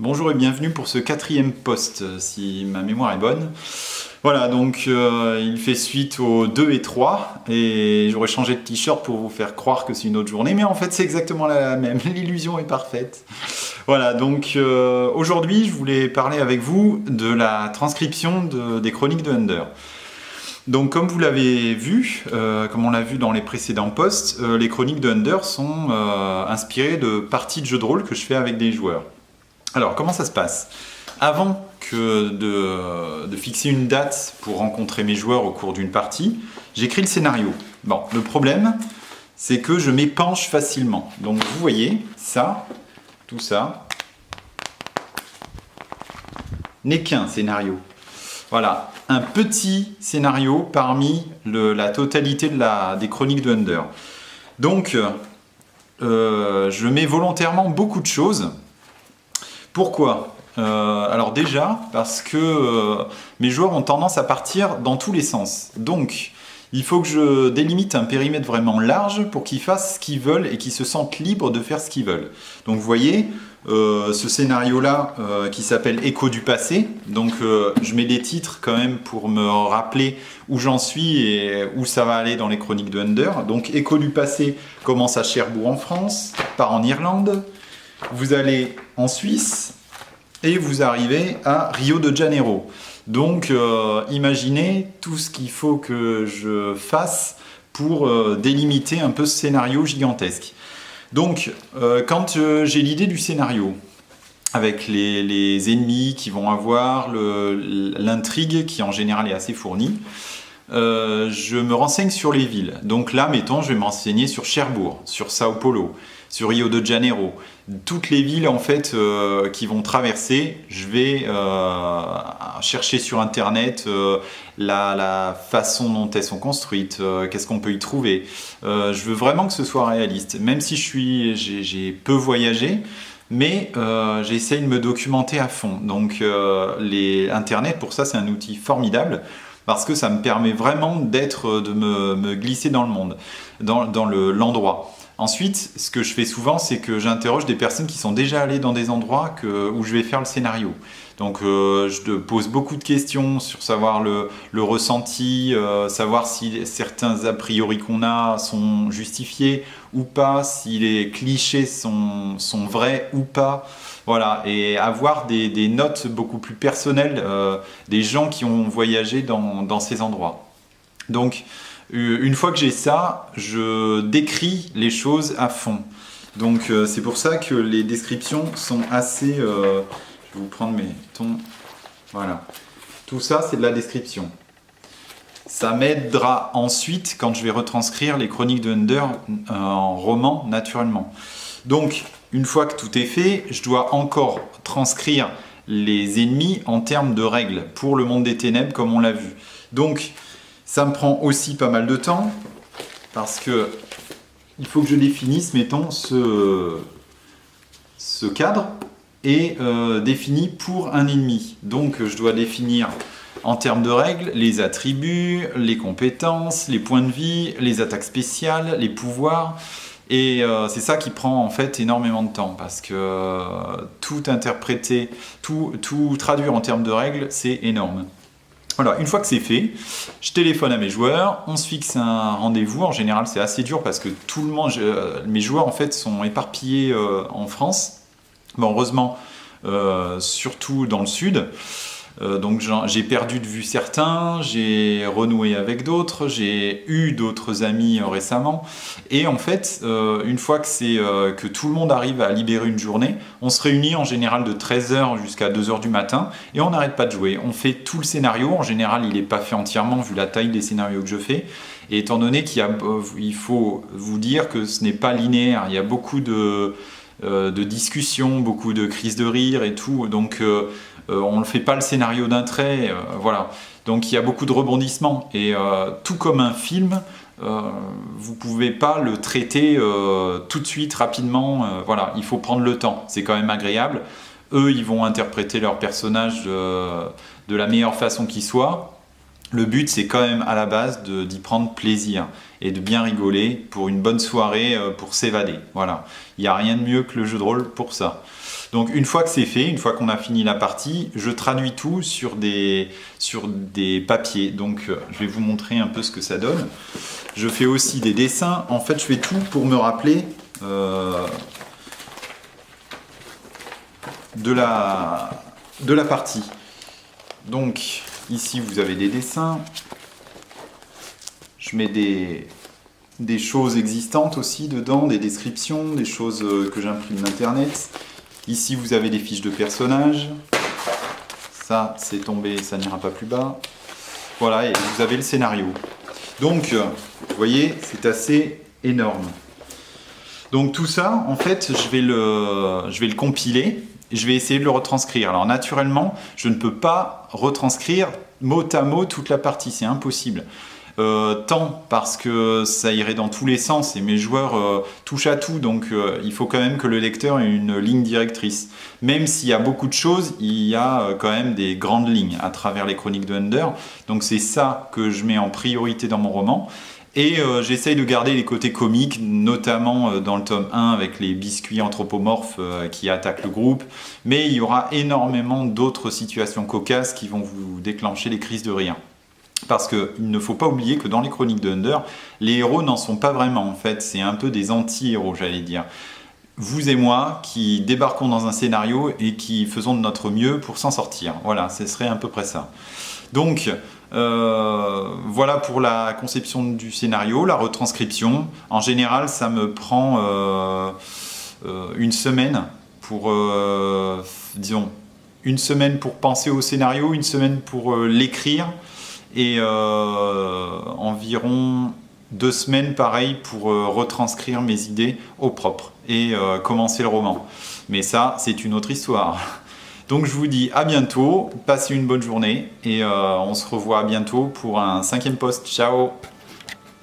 Bonjour et bienvenue pour ce 4e post, si ma mémoire est bonne. Voilà, donc il fait suite aux 2 et 3, et j'aurais changé de t-shirt pour vous faire croire que c'est une autre journée, mais en fait c'est exactement la même, l'illusion est parfaite. Voilà, donc aujourd'hui je voulais parler avec vous de la transcription des chroniques de Under. Donc comme vous l'avez vu, comme on l'a vu dans les précédents posts, les chroniques de Under sont inspirées de parties de jeux de rôle que je fais avec des joueurs. Alors, comment ça se passe? Avant de fixer une date pour rencontrer mes joueurs au cours d'une partie, j'écris le scénario. Bon, le problème, c'est que je m'épanche facilement. Donc, vous voyez, ça, tout ça, n'est qu'un scénario. Voilà, un petit scénario parmi la totalité des chroniques de Under. Donc, je mets volontairement beaucoup de choses. Pourquoi? Alors déjà, parce que mes joueurs ont tendance à partir dans tous les sens. Donc, il faut que je délimite un périmètre vraiment large pour qu'ils fassent ce qu'ils veulent et qu'ils se sentent libres de faire ce qu'ils veulent. Donc vous voyez, ce scénario-là qui s'appelle Écho du passé. Donc je mets des titres quand même pour me rappeler où j'en suis et où ça va aller dans les chroniques de Under. Donc Écho du passé commence à Cherbourg en France, part en Irlande. Vous allez en Suisse et vous arrivez à Rio de Janeiro. Donc imaginez tout ce qu'il faut que je fasse pour délimiter un peu ce scénario gigantesque. Donc quand j'ai l'idée du scénario, avec les ennemis qui vont avoir, l'intrigue qui en général est assez fournie, je me renseigne sur les villes. Donc là, mettons, je vais me renseigner sur Cherbourg, sur Sao Paulo, sur Rio de Janeiro. Toutes les villes en fait qui vont traverser, je vais chercher sur internet la façon dont elles sont construites, qu'est-ce qu'on peut y trouver. Je veux vraiment que ce soit réaliste, même si j'ai peu voyagé, mais j'essaye de me documenter à fond. Donc internet pour ça c'est un outil formidable parce que ça me permet vraiment de me glisser dans le monde, dans l'endroit. Ensuite, ce que je fais souvent, c'est que j'interroge des personnes qui sont déjà allées dans des endroits où je vais faire le scénario. Donc je te pose beaucoup de questions sur savoir le ressenti, savoir si certains a priori qu'on a sont justifiés ou pas, si les clichés sont vrais ou pas. Voilà, et avoir des notes beaucoup plus personnelles des gens qui ont voyagé dans ces endroits. Donc, une fois que j'ai ça, je décris les choses à fond. Donc c'est pour ça que les descriptions sont assez... je vais vous prendre mes tons. Voilà. Tout ça, c'est de la description. Ça m'aidera ensuite quand je vais retranscrire les chroniques de Under en roman naturellement. Donc, une fois que tout est fait, je dois encore transcrire les ennemis en termes de règles pour le monde des ténèbres comme on l'a vu. Donc, ça me prend aussi pas mal de temps parce que il faut que je définisse, mettons, ce cadre est défini pour un ennemi. Donc je dois définir en termes de règles les attributs, les compétences, les points de vie, les attaques spéciales, les pouvoirs. Et c'est ça qui prend en fait énormément de temps parce que tout interpréter, tout traduire en termes de règles, c'est énorme. Voilà, une fois que c'est fait, je téléphone à mes joueurs, on se fixe un rendez-vous. En général, c'est assez dur parce que tout le monde, mes joueurs en fait sont éparpillés en France. Bon, heureusement, surtout dans le sud. Donc j'ai perdu de vue certains, j'ai renoué avec d'autres, j'ai eu d'autres amis récemment. Et en fait, une fois que tout le monde arrive à libérer une journée, on se réunit en général de 13h jusqu'à 2h du matin et on n'arrête pas de jouer. On fait tout le scénario, en général il n'est pas fait entièrement vu la taille des scénarios que je fais. Et étant donné il faut vous dire que ce n'est pas linéaire, il y a beaucoup de discussions, beaucoup de crises de rire et tout. Donc on ne fait pas le scénario d'un trait, voilà. Donc il y a beaucoup de rebondissements et tout comme un film, vous pouvez pas le traiter tout de suite, rapidement. Voilà, il faut prendre le temps. C'est quand même agréable. Eux, ils vont interpréter leur personnage de la meilleure façon qui soit. Le but, c'est quand même à la base d'y prendre plaisir et de bien rigoler pour une bonne soirée, pour s'évader. Voilà, il n'y a rien de mieux que le jeu de rôle pour ça. Donc une fois que c'est fait, une fois qu'on a fini la partie, je traduis tout sur des papiers. Donc je vais vous montrer un peu ce que ça donne. Je fais aussi des dessins. En fait, je fais tout pour me rappeler de la partie. Donc ici, vous avez des dessins. Je mets des choses existantes aussi dedans, des descriptions, des choses que j'imprime d'internet. Ici, vous avez des fiches de personnages. Ça, c'est tombé, ça n'ira pas plus bas. Voilà, et vous avez le scénario. Donc, vous voyez, c'est assez énorme. Donc tout ça, en fait, je vais le compiler. Et je vais essayer de le retranscrire. Alors naturellement, je ne peux pas retranscrire mot à mot toute la partie, c'est impossible. Tant parce que ça irait dans tous les sens et mes joueurs touchent à tout, donc il faut quand même que le lecteur ait une ligne directrice. Même s'il y a beaucoup de choses, il y a quand même des grandes lignes à travers les chroniques de Under, donc c'est ça que je mets en priorité dans mon roman. Et j'essaye de garder les côtés comiques, notamment dans le tome 1 avec les biscuits anthropomorphes qui attaquent le groupe, mais il y aura énormément d'autres situations cocasses qui vont vous déclencher des crises de rire. Parce qu'il ne faut pas oublier que dans les chroniques de Under, les héros n'en sont pas vraiment en fait, c'est un peu des anti-héros j'allais dire. Vous et moi qui débarquons dans un scénario et qui faisons de notre mieux pour s'en sortir. Voilà, ce serait à peu près ça. Donc, voilà pour la conception du scénario, la retranscription. En général, ça me prend une semaine pour, disons, une semaine pour penser au scénario, une semaine pour l'écrire, et environ 2 semaines pareil pour retranscrire mes idées au propre et commencer le roman. Mais ça, c'est une autre histoire. Donc je vous dis à bientôt, passez une bonne journée et on se revoit bientôt pour un 5e post. Ciao!